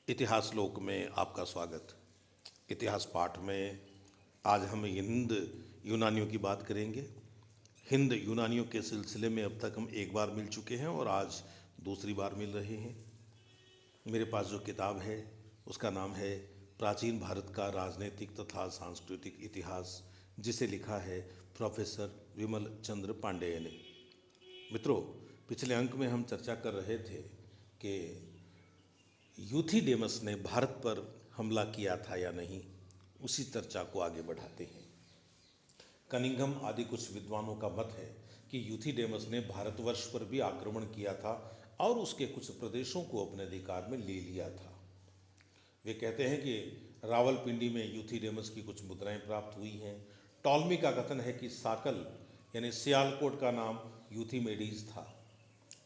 इतिहास लोक में आपका स्वागत। इतिहास पाठ में आज हम हिंद यूनानियों की बात करेंगे। हिंद यूनानियों के सिलसिले में अब तक हम एक बार मिल चुके हैं और आज दूसरी बार मिल रहे हैं। मेरे पास जो किताब है उसका नाम है प्राचीन भारत का राजनीतिक तथा सांस्कृतिक इतिहास, जिसे लिखा है प्रोफेसर विमल चंद्र पांडेय ने। मित्रों, पिछले अंक में हम चर्चा कर रहे थे कि यूथिडेमस ने भारत पर हमला किया था या नहीं। उसी चर्चा को आगे बढ़ाते हैं। कनिंघम आदि कुछ विद्वानों का मत है कि यूथिडेमस ने भारतवर्ष पर भी आक्रमण किया था और उसके कुछ प्रदेशों को अपने अधिकार में ले लिया था। वे कहते हैं कि रावलपिंडी में यूथिडेमस की कुछ मुद्राएं प्राप्त हुई हैं। टॉलमी का कथन है कि साकल यानी सियालकोट का नाम यूथिमेडीज था।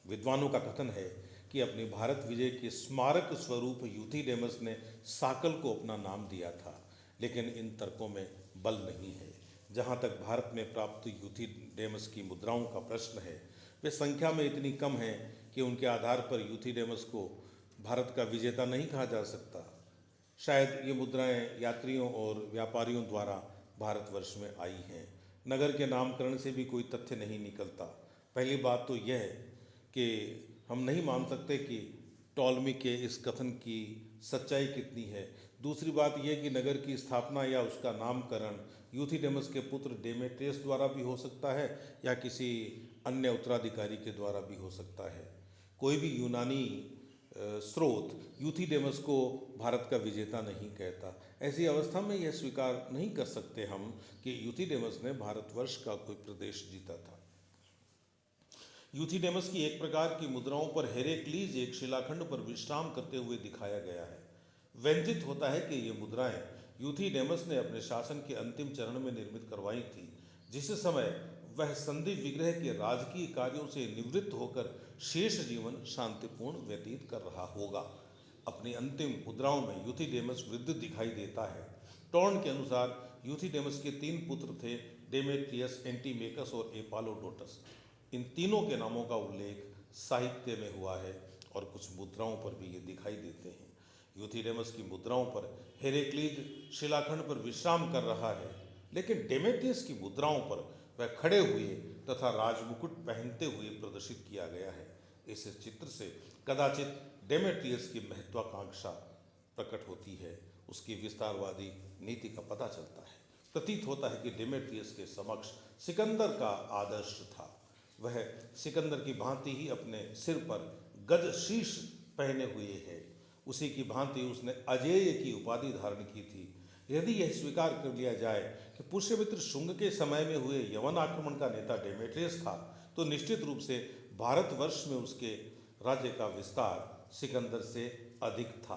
विद्वानों का कथन है कि अपने भारत विजय के स्मारक स्वरूप यूथिडेमस ने साकल को अपना नाम दिया था, लेकिन इन तर्कों में बल नहीं है। जहाँ तक भारत में प्राप्त यूथिडेमस की मुद्राओं का प्रश्न है, वे संख्या में इतनी कम हैं कि उनके आधार पर यूथिडेमस को भारत का विजेता नहीं कहा जा सकता। शायद ये मुद्राएं यात्रियों और व्यापारियों द्वारा भारतवर्ष में आई हैं। नगर के नामकरण से भी कोई तथ्य नहीं निकलता। पहली बात तो यह है कि हम नहीं मान सकते कि टॉलमी के इस कथन की सच्चाई कितनी है। दूसरी बात यह कि नगर की स्थापना या उसका नामकरण यूथिडेमस के पुत्र डेमेट्रियस द्वारा भी हो सकता है या किसी अन्य उत्तराधिकारी के द्वारा भी हो सकता है। कोई भी यूनानी स्रोत यूथिडेमस को भारत का विजेता नहीं कहता। ऐसी अवस्था में यह स्वीकार नहीं कर सकते हम कि यूथिडेमस ने भारतवर्ष का कोई प्रदेश जीता था। यूथिडेमस की एक प्रकार की मुद्राओं पर हेरेक्लीज एक शिलाखंड पर विश्राम करते हुए दिखाया गया है। व्यंजित होता है कि ये मुद्राएं यूथिडेमस ने अपने शासन के अंतिम चरण में निर्मित करवाई थी, जिस समय वह संधि विग्रह के राजकीय कार्यों से निवृत्त होकर शेष जीवन शांतिपूर्ण व्यतीत कर रहा होगा। अपनी अंतिम मुद्राओं में यूथिडेमस वृद्ध दिखाई देता है। टॉर्न के अनुसार यूथिडेमस के 3 पुत्र थे, डेमेट्रियस, एंटीमेकस और एपालोडोटस। इन तीनों के नामों का उल्लेख साहित्य में हुआ है और कुछ मुद्राओं पर भी ये दिखाई देते हैं। यूथिडेमस की मुद्राओं पर हेरेक्लीज शिलाखंड पर विश्राम कर रहा है, लेकिन डेमेट्रियस की मुद्राओं पर वह खड़े हुए तथा राजमुकुट पहनते हुए प्रदर्शित किया गया है। इस चित्र से कदाचित डेमेट्रियस की महत्वाकांक्षा प्रकट होती है, उसकी विस्तारवादी नीति का पता चलता है। प्रतीत होता है कि डेमेट्रियस के समक्ष सिकंदर का आदर्श था। वह सिकंदर की भांति ही अपने सिर पर गज शीश पहने हुए है। उसी की भांति उसने अजेय की उपाधि धारण की थी। यदि यह स्वीकार कर लिया जाए कि पुष्यमित्र शुंग के समय में हुए यवन आक्रमण का नेता डेमेट्रियस था, तो निश्चित रूप से भारतवर्ष में उसके राज्य का विस्तार सिकंदर से अधिक था।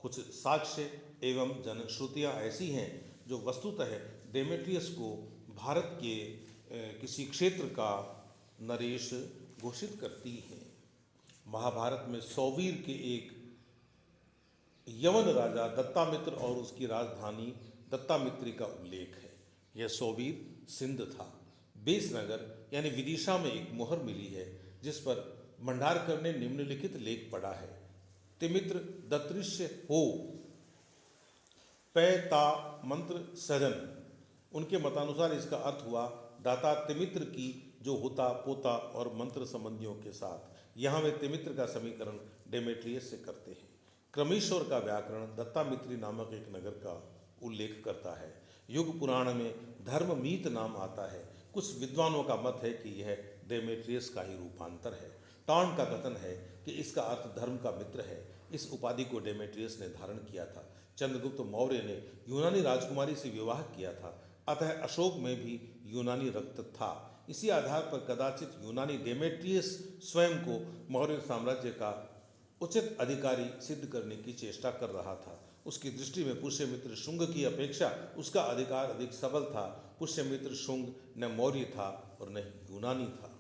कुछ साक्ष्य एवं जनश्रुतियाँ ऐसी हैं जो वस्तुतः डेमेट्रियस को भारत के किसी क्षेत्र का नरेश घोषित करती हैं। महाभारत में सौवीर के एक यवन राजा दत्तामित्र और उसकी राजधानी दत्तामित्री का उल्लेख है। यह सौवीर सिंध था। बेसनगर यानी विदिशा में एक मोहर मिली है, जिस पर भंडारकर ने निम्नलिखित लेख पढ़ा है। तिमित्र दत्रिश्य हो पैता मंत्र सजन। उनके मतानुसार इसका अर्थ हुआ दाता तिमित्र की, जो होता पोता और मंत्र संबंधियों के साथ। यहाँ वे तिमित्र का समीकरण डेमेट्रियस से करते हैं। क्रमीश्वर का व्याकरण दत्तामित्री नामक एक नगर का उल्लेख करता है। युग पुराण में धर्ममीत नाम आता है। कुछ विद्वानों का मत है कि यह डेमेट्रियस का ही रूपांतर है। टॉर्न का कथन है कि इसका अर्थ धर्म का मित्र है। इस उपाधि को डेमेट्रियस ने धारण किया था। चंद्रगुप्त मौर्य ने यूनानी राजकुमारी से विवाह किया था, अतः अशोक में भी यूनानी रक्त था। इसी आधार पर कदाचित यूनानी डेमेट्रियस स्वयं को मौर्य साम्राज्य का उचित अधिकारी सिद्ध करने की चेष्टा कर रहा था। उसकी दृष्टि में पुष्यमित्र शुंग की अपेक्षा उसका अधिकार अधिक सबल था। पुष्यमित्र शुंग न मौर्य था और न यूनानी था,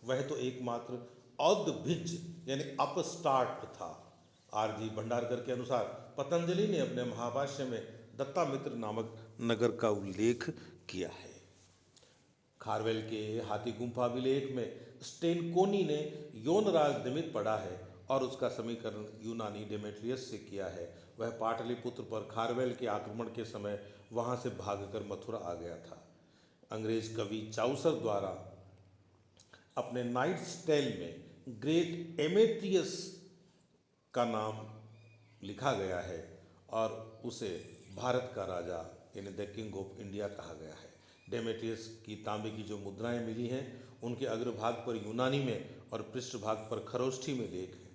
वह तो एकमात्र औदभिज यानी अपस्टार्ट था। आरजी भंडारकर के अनुसार पतंजलि ने अपने महाभाष्य में दत्तामित्र नामक नगर का उल्लेख किया है। खारवेल के हाथी गुम्फा अभिलेख में स्टेनकोनी ने योनराज निमित्त पढ़ा है और उसका समीकरण यूनानी डेमेट्रियस से किया है। वह पाटलिपुत्र पर खारवेल के आक्रमण के समय वहां से भागकर मथुरा आ गया था। अंग्रेज कवि चाउसर द्वारा अपने नाइट्स टेल में ग्रेट एमेट्रियस का नाम लिखा गया है और उसे भारत का राजा यानी द किंग ऑफ इंडिया कहा गया है। डेमेट्रियस की तांबे की जो मुद्राएं मिली हैं उनके अग्रभाग पर यूनानी में और पृष्ठभाग पर खरोष्ठी में लेख है।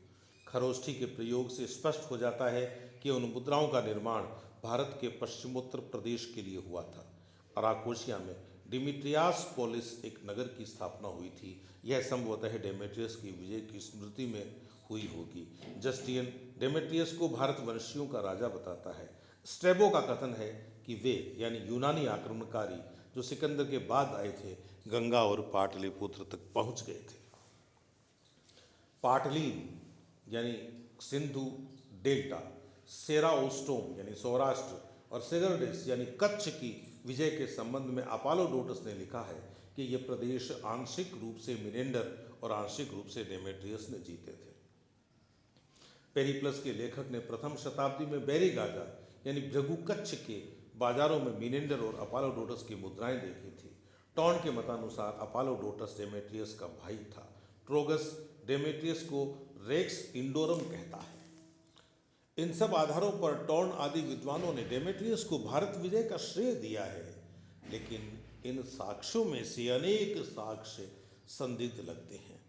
खरोष्ठी के प्रयोग से स्पष्ट हो जाता है कि उन मुद्राओं का निर्माण भारत के पश्चिमोत्तर प्रदेश के लिए हुआ था। अराकोशिया में डिमिट्रियास पोलिस एक नगर की स्थापना हुई थी। यह संभवतः डेमेट्रियस की विजय की स्मृति में हुई होगी। जस्टियन डेमेट्रियस को भारतवंशियों का राजा बताता है। स्ट्रेबो का कथन है कि वे यानी यूनानी आक्रमणकारी जो सिकंदर के बाद आए थे गंगा और पाटलिपुत्र तक पहुंच गए थे। पाटलीन यानी सिंधु डेल्टा, सेराओस्टोम यानी सौराष्ट्र और सेगर्डिस यानी कच्छ की विजय के संबंध में अपोलोडोटस ने लिखा है कि ये प्रदेश आंशिक रूप से मिनेंडर और आंशिक रूप से डेमेट्रियस ने जीते थे। पेरिप्लस के लेखक ने प्रथम शताब्दी में बैरीगाजा यानी भृगु कच्छ के बाजारों में मिनेंडर और अपोलोडोटस की मुद्राएं देखी थी। टॉन के मतानुसार अपोलोडोटस डेमेट्रियस का भाई था। ट्रोगस डेमेट्रियस को रेक्स इंडोरम कहता है। इन सब आधारों पर टॉर्न आदि विद्वानों ने डेमेट्रियस को भारत विजय का श्रेय दिया है, लेकिन इन साक्ष्यों में से अनेक साक्ष्य संदिग्ध लगते हैं।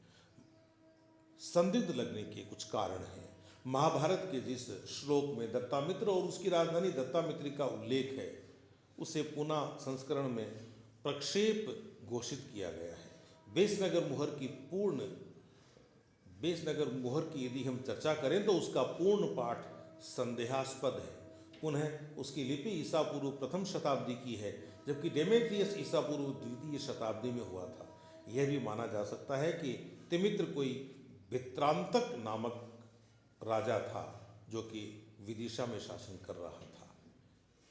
संदिग्ध लगने के कुछ कारण हैं। महाभारत के जिस श्लोक में दत्तामित्र और उसकी राजधानी दत्तामित्री का उल्लेख है उसे पुनः संस्करण में प्रक्षेप घोषित किया गया है। बेसनगर मोहर की यदि हम चर्चा करें तो उसका पूर्ण पाठ संदेहास्पद है। पुनः उसकी लिपि ईसा पूर्व प्रथम शताब्दी की है, जबकि डेमेट्रियस ईसा पूर्व द्वितीय शताब्दी में हुआ था। यह भी माना जा सकता है कि तिमित्र कोई भित्रांतक नामक राजा था जो कि विदिशा में शासन कर रहा था।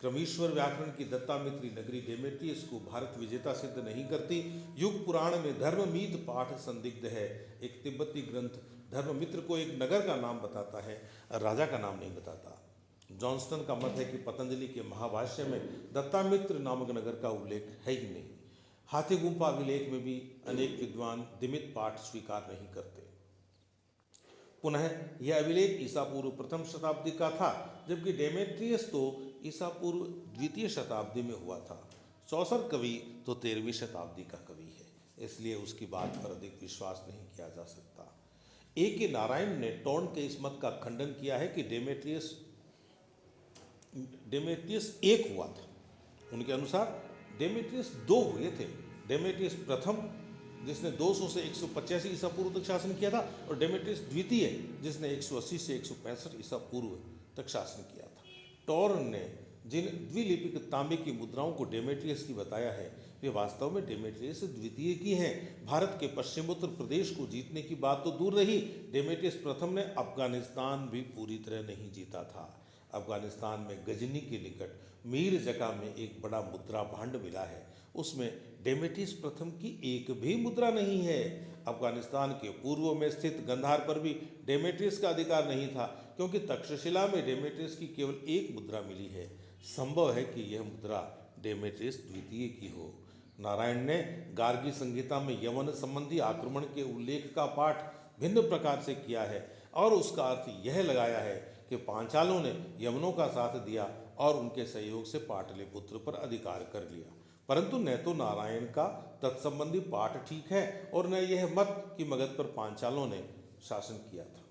क्रमीश्वर व्याकरण की दत्तामित्री नगरी डेमेट्रियस को भारत विजेता सिद्ध नहीं करती। युग पुराण में धर्ममीत पाठ संदिग्ध है। एक तिब्बती ग्रंथ धर्ममित्र को एक नगर का नाम बताता है, राजा का नाम नहीं बताता। जॉनस्टन का मत है कि पतंजलि के महाभाष्य में दत्तामित्र नामक नगर का उल्लेख है ही नहीं। हाथी गुम्फा अभिलेख में भी अनेक विद्वान दिमित पाठ स्वीकार नहीं करते। पुनः यह अभिलेख ईसा पूर्व प्रथम शताब्दी का था, जबकि डेमेट्रियस तो ईसा पूर्व द्वितीय शताब्दी में हुआ था। चौसर कवि तो 13वीं शताब्दी का कवि है, इसलिए उसकी बात पर अधिक विश्वास नहीं किया जा सकता। के नारायण ने टॉर्न के इस मत का खंडन किया है कि डेमेट्रियस एक हुआ था। उनके अनुसार डेमेट्रियस दो हुए थे। डेमेट्रियस प्रथम जिसने 200 से 185 ईसा पूर्व तक शासन किया था, और डेमेट्रियस द्वितीय जिसने 180 से 165 ईसा पूर्व तक शासन किया था। टॉर्न ने जिन द्विलिपिक तांबे की मुद्राओं को डेमेट्रियस की बताया है वे वास्तव में डेमेट्रियस द्वितीय की हैं। भारत के पश्चिमोत्तर प्रदेश को जीतने की बात तो दूर रही, डेमेट्रियस प्रथम ने अफगानिस्तान भी पूरी तरह नहीं जीता था। अफगानिस्तान में गजनी के निकट मीर जका में एक बड़ा मुद्रा भांड मिला है, उसमें डेमेट्रियस प्रथम की एक भी मुद्रा नहीं है। अफगानिस्तान के पूर्व में स्थित गंधार पर भी डेमेट्रियस का अधिकार नहीं था, क्योंकि तक्षशिला में डेमेट्रियस की केवल एक मुद्रा मिली है। संभव है कि यह मुद्रा डेमेट्रियस द्वितीय की हो। नारायण ने गार्गी संहिता में यवन संबंधी आक्रमण के उल्लेख का पाठ भिन्न प्रकार से किया है और उसका अर्थ यह लगाया है कि पांचालों ने यवनों का साथ दिया और उनके सहयोग से पाटलिपुत्र पर अधिकार कर लिया। परंतु न तो नारायण का तत्संबंधी पाठ ठीक है और न यह मत कि मगध पर पांचालों ने शासन किया था।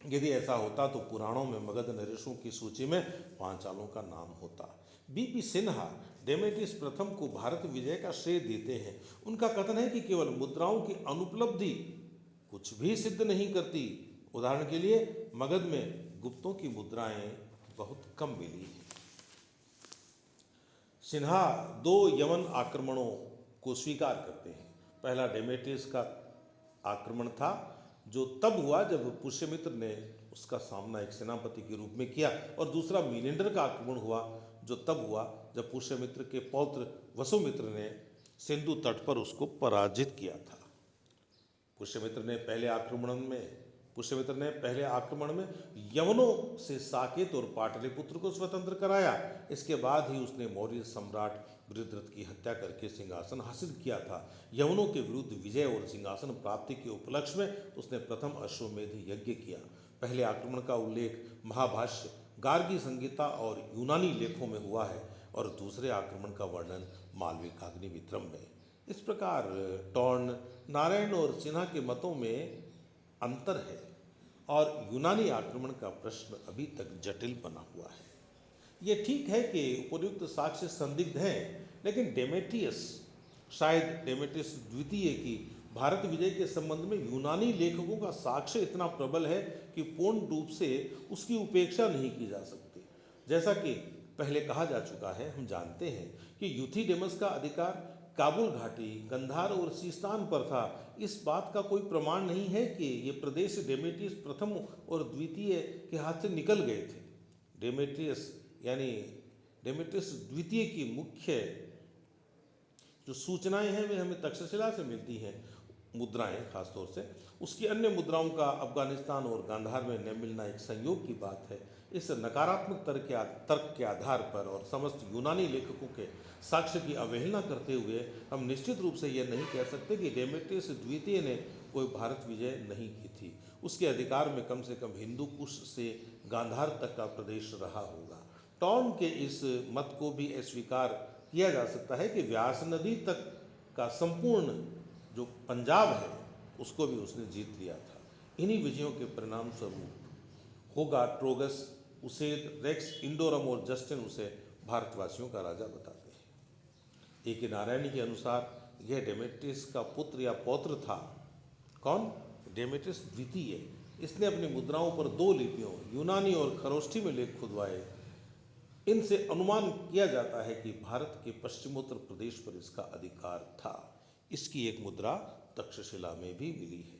यदि ऐसा होता तो पुराणों में मगध नरेशों की सूची में पांचालों का नाम होता। बीपी सिन्हा डेमेट्रियस प्रथम को भारत विजय का श्रेय देते हैं। उनका कथन है कि केवल मुद्राओं की अनुपलब्धि कुछ भी सिद्ध नहीं करती। उदाहरण के लिए मगध में गुप्तों की मुद्राएं बहुत कम मिली हैं। सिन्हा दो यवन आक्रमणों को स्वीकार करते हैं। पहला डेमेट्रियस का आक्रमण था जो तब हुआ जब पुष्यमित्र ने उसका सामना एक सेनापति के रूप में किया, और दूसरा मीनेंडर का आक्रमण हुआ जो तब हुआ जब पुष्यमित्र के पौत्र वसुमित्र ने सिंधु तट पर उसको पराजित किया था। पुष्यमित्र ने पहले आक्रमण में पुष्यमित्र ने पहले आक्रमण में यवनों से साकेत और पाटलिपुत्र को स्वतंत्र कराया। इसके बाद ही उसने मौर्य सम्राट बृहद्रथ की हत्या करके सिंहासन हासिल किया था। यवनों के विरुद्ध विजय और सिंहासन प्राप्ति के उपलक्ष्य में उसने प्रथम अश्वमेध यज्ञ किया। पहले आक्रमण का उल्लेख महाभाष्य, गार्गी संहिता और यूनानी लेखों में हुआ है और दूसरे आक्रमण का वर्णन मालविकाग्निमित्रम में। इस प्रकार टॉर्न, नारायण और सिन्हा के मतों में अंतर है और यूनानी आक्रमण का प्रश्न अभी तक जटिल बना हुआ है। ये ठीक है कि उपयुक्त साक्ष्य संदिग्ध हैं, लेकिन डेमेट्रियस, शायद डेमेट्रियस द्वितीय की भारत विजय के संबंध में यूनानी लेखकों का साक्ष्य इतना प्रबल है कि पूर्ण रूप से उसकी उपेक्षा नहीं की जा सकती। जैसा कि पहले कहा जा चुका है, हम जानते हैं कि यूथिडेमस का अधिकार काबुल घाटी, गंधार और सीस्तान पर था। इस बात का कोई प्रमाण नहीं है कि ये प्रदेश डेमेट्रियस प्रथम और द्वितीय के हाथ से निकल गए थे। डेमेट्रियस यानी डेमेट्रियस द्वितीय की मुख्य जो सूचनाएं हैं वे हमें तक्षशिला से मिलती हैं, मुद्राएं खासतौर से। उसकी अन्य मुद्राओं का अफगानिस्तान और गांधार में न मिलना एक संयोग की बात है। इस नकारात्मक तर्क के आधार पर और समस्त यूनानी लेखकों के साक्ष्य की अवहेलना करते हुए हम निश्चित रूप से यह नहीं कह सकते कि डेमेट्रियस द्वितीय ने कोई भारत विजय नहीं की थी। उसके अधिकार में कम से कम हिंदू कुश से गांधार तक का प्रदेश रहा होगा। टॉर्न के इस मत को भी अस्वीकार किया जा सकता है कि व्यास नदी तक का संपूर्ण जो पंजाब है उसको भी उसने जीत लिया था। इन्हीं विजयों के परिणाम स्वरूप होगा ट्रोगस, उसेद, रेक्स, इंडोरम और जस्टिन उसे भारतवासियों का राजा बताते हैं। एक नारायणी के अनुसार यह डेमेट्रियस का पुत्र या पौत्र था। कौन? डेमेट्रियस द्वितीय। इसने अपनी मुद्राओं पर 2 लिपियों यूनानी और खरोष्ठी में लेख खुदवाए। इनसे अनुमान किया जाता है कि भारत के पश्चिमोत्तर प्रदेश पर इसका अधिकार था। इसकी एक मुद्रा तक्षशिला में भी मिली है।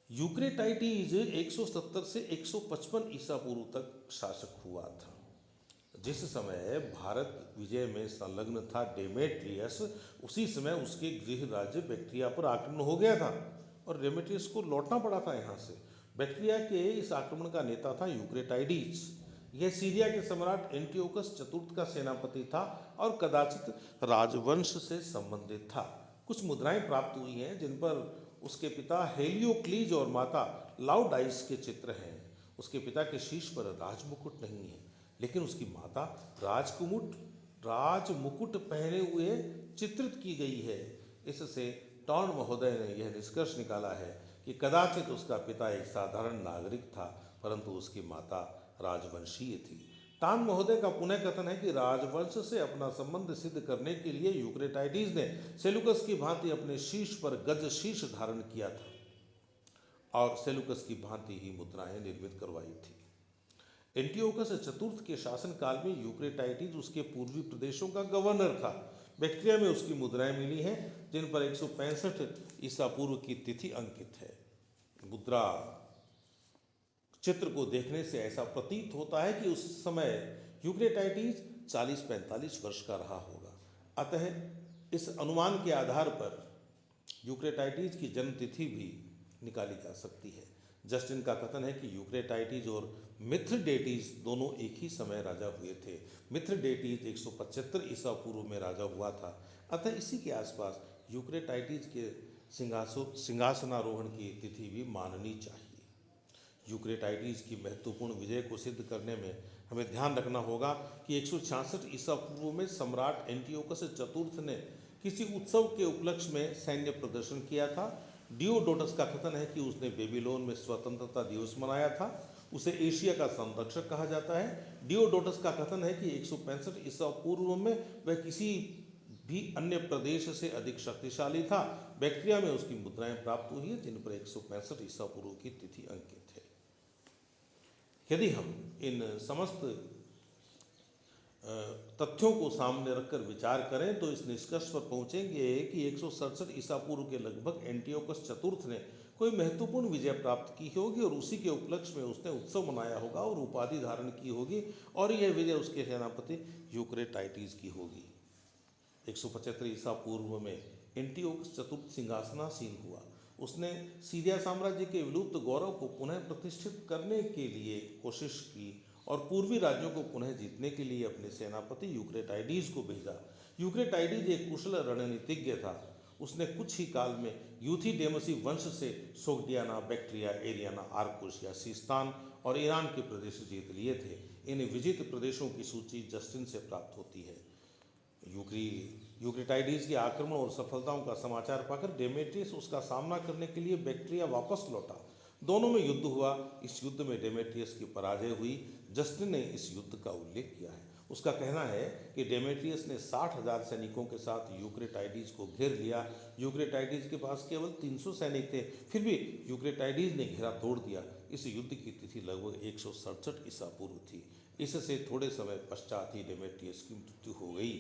यूक्रेटाइडीज 170 से 155 ईसा पूर्व तक शासक हुआ था। जिस समय भारत विजय में संलग्न था डेमेट्रियस, उसी समय उसके गृह राज्य बैक्ट्रिया पर आक्रमण हो गया था और डेमेट्रियस को लौटना पड़ा था यहाँ से। बैक्ट्रिया के इस आक्रमण का नेता था यूक्रेटाइडीज। यह सीरिया के सम्राट एंटियोकस चतुर्थ का सेनापति था और कदाचित राजवंश से संबंधित था। कुछ मुद्राएं प्राप्त हुई हैं जिन पर उसके पिता हेलियोक्लीज और माता लाउडाइस के चित्र हैं। उसके पिता के शीश पर राजमुकुट नहीं है, लेकिन उसकी माता राजमुकुट पहने हुए चित्रित की गई है। इससे टॉर्न महोदय ने यह निष्कर्ष निकाला है कि कदाचित उसका पिता एक साधारण नागरिक था, परंतु उसकी माता राजवंशीय थी। टॉर्न महोदय का पुनः कथन है कि राजवंश से अपना संबंध सिद्ध करने के लिए यूक्रेटाइडीज ने सेलुकस की भांति अपने शीश पर गज शीश धारण किया था और सेलुकस की भांति ही मुद्राएं निर्मित करवाई थी। एंटियोकस चतुर्थ के शासनकाल में यूक्रेटाइडीज उसके पूर्वी प्रदेशों का गवर्नर था। बैक्ट्रिया में उसकी मुद्राएं मिली हैं जिन पर 165 ईसा पूर्व की तिथि अंकित है। मुद्रा चित्र को देखने से ऐसा प्रतीत होता है कि उस समय यूक्रेटाइडीज 40-45 वर्ष का रहा होगा। अतः इस अनुमान के आधार पर यूक्रेटाइडीज की जन्म तिथि भी निकाली जा सकती है। जस्टिन का कथन है कि यूक्रेटाइडीज और मिथ्रडेटीज दोनों एक ही समय राजा हुए थे। मिथ्रडेटीज 175 ईसा पूर्व में राजा हुआ था। अतः इसी के आसपास यूक्रेटाइडीज के सिंहासनारोहण की तिथि भी माननी चाहिए। यूक्रेटाइडीज की महत्वपूर्ण विजय को सिद्ध करने में हमें ध्यान रखना होगा कि 166 ईसा पूर्व में सम्राट एंटियोकस चतुर्थ ने किसी उत्सव के उपलक्ष्य में सैन्य प्रदर्शन किया था। डियोडोटस का कथन है कि उसने बेबीलोन में स्वतंत्रता दिवस मनाया था। उसे एशिया का संरक्षक कहा जाता है। डियोडोटस का कथन है कि 165 ईसा पूर्व में वह किसी भी अन्य प्रदेश से अधिक शक्तिशाली था। बैक्ट्रिया में उसकी मुद्राएं प्राप्त हुई है जिन पर 165 ईसा पूर्व की तिथि अंकित है। यदि हम इन समस्त तथ्यों को सामने रखकर विचार करें तो इस निष्कर्ष पर पहुंचेंगे कि 167 ईसा पूर्व के लगभग एंटियोकस चतुर्थ ने कोई महत्वपूर्ण विजय प्राप्त की होगी और उसी के उपलक्ष्य में उसने उत्सव मनाया होगा और उपाधि धारण की होगी और यह विजय उसके सेनापति यूक्रेटाइडीज की होगी। 175 ईसा पूर्व में एंटियोकस चतुर्थ सिंहासनासीन हुआ। उसने सीरिया साम्राज्य के विलुप्त गौरव को पुनः प्रतिष्ठित करने के लिए कोशिश की और पूर्वी राज्यों को पुनः जीतने के लिए अपने सेनापति यूक्रेटाइडीज को भेजा। यूक्रेटाइडीज एक कुशल रणनीतिज्ञ था। उसने कुछ ही काल में यूथिडेमसी वंश से सोग्डियाना, बैक्ट्रिया, एरियाना, आर्कोशिया, सिस्तान और ईरान के प्रदेश जीत लिए थे। इन विजित प्रदेशों की सूची जस्टिन से प्राप्त होती है। यूक्रेटाइडीज के आक्रमण और सफलताओं का समाचार पाकर डेमेट्रियस उसका सामना करने के लिए बैक्ट्रिया वापस लौटा। दोनों में युद्ध हुआ। इस युद्ध में डेमेट्रियस की पराजय हुई। जस्टिन ने इस युद्ध का उल्लेख किया है। उसका कहना है कि डेमेट्रियस ने 60,000 सैनिकों के साथ यूक्रेटाइडीज को घेर लिया। यूक्रेटाइडीज के पास केवल 300 सैनिक थे, फिर भी यूक्रेटाइडीज ने घेरा तोड़ दिया। इस युद्ध की तिथि लगभग 167 ईसा पूर्व थी। इससे थोड़े समय पश्चात ही डेमेट्रियस की मृत्यु हो गई।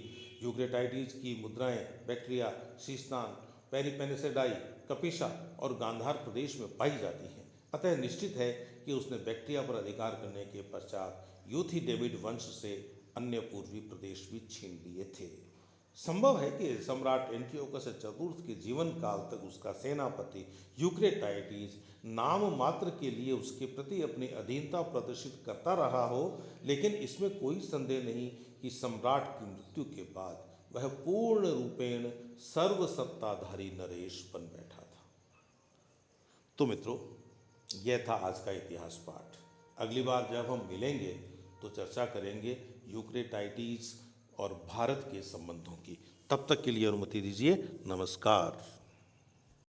यूक्रेटाइडीज की मुद्राएं बैक्ट्रिया, सिस्तान, पेरिपेनेसेडाई, कपिशा और गांधार प्रदेश में पाई जाती हैं। अतः निश्चित है कि उसने बैक्ट्रिया पर अधिकार करने के पश्चात यूथिडेमिड वंश से अन्य पूर्वी प्रदेश भी छीन लिए थे। संभव है कि सम्राट एंटियोकस चतुर्थ के जीवन काल तक उसका सेनापति यूक्रेटाइडीज नाम मात्र के लिए उसके प्रति अपनी अधीनता प्रदर्शित करता रहा हो, लेकिन इसमें कोई संदेह नहीं कि सम्राट की मृत्यु के बाद वह पूर्ण रूपेण सर्वसत्ताधारी नरेश बन बैठा था। तो मित्रों, यह था आज का इतिहास पाठ। अगली बार जब हम मिलेंगे तो चर्चा करेंगे यूक्रेटाइडीज और भारत के संबंधों की। तब तक के लिए अनुमति दीजिए। नमस्कार।